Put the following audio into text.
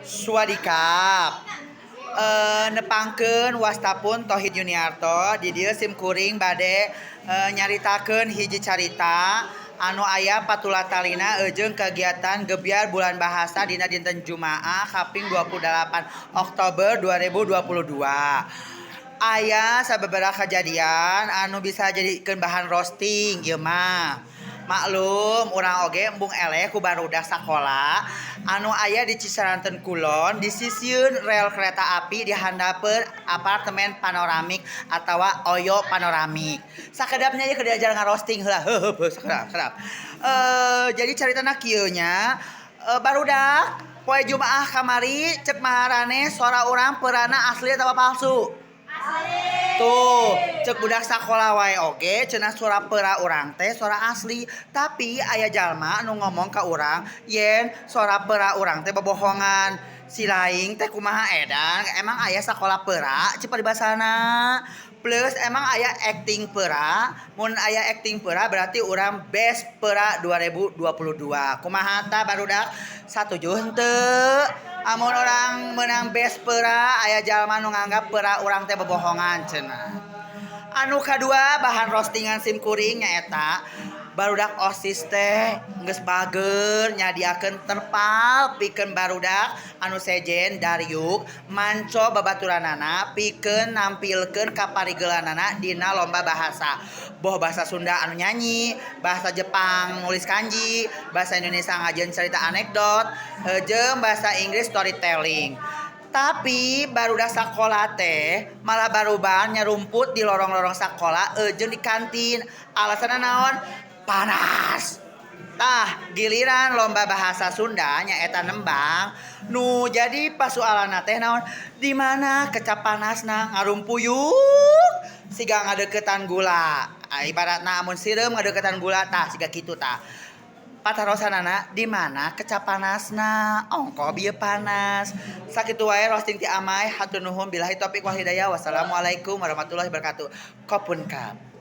Swadikap. Nepangkeun wastapun Tauhid Yuniarto di dieu sim kuring bade nyaritakeun hiji carita anu aya patulatalina jeung kegiatan gebyar bulan bahasa dina dinten Jumaah kaping 28 Oktober 2022. Aya sababaraha kejadian anu bisa jadikeun bahan roasting ieu mah. Maklum urang oge embung eleh ku barudak sakola anu aya di Cisaranten Kulon di sisieun rel kereta api di handapeun apartemen panoramik atawa oyo panoramik. Sakedapnya ieu keur diajar ngarosting heula heuh sakedap. Jadi caritana kieu nya barudak poe Jumaah kamari cek maharane sora urang peurana asli atawa palsu? Tuh, cek budak sakola wae oge cenah sora peura urang teh sora asli, tapi aya jalma anu ngomong ka urang yen sora peura urang teh bobohongan. Si laing teh kumaha edan? Emang aya sakola peura cepet dibasana. Plus emang aya acting peura, mun aya acting peura berarti urang best peura 2022. Kumaha tah barudak? Satuju henteu? Amun orang menang best peura aya jalma nu nganggap peura urang teh bobohongan cenah. Anu kadua bahan roastingan sim kuring nyaeta barudak OSIS teh geus bager nyadiakeun terpal pikeun barudak anu sejen Daryuk manco babaturanana pikeun nampilkeun kaparigelanana dina lomba bahasa. Boh bahasa Sunda anu nyanyi, bahasa Jepang nulis kanji, bahasa Indonesia ngajeun cerita anekdot, jeung bahasa Inggris storytelling. Tapi barudak sakola teh malah baruban nyarumput di lorong-lorong sakola jeung di kantin. Alasanna naon? Panas. Tah giliran lomba bahasa Sunda nyaeta nembang nu jadi pasualana teh naon? Di mana kecap panasna ngarumpuyuk siga ngadeuketan gula. Ibaratna amun sireum ngadeuketan gula tah siga kitu tah. Patarosanana di mana kecap panasna ongko bieu panas. Sakitu wae roasting ti Amai hatur nuhun billahi taufik wal hidayah. Wassalamualaikum warahmatullahi wabarakatuh. Kopun kap.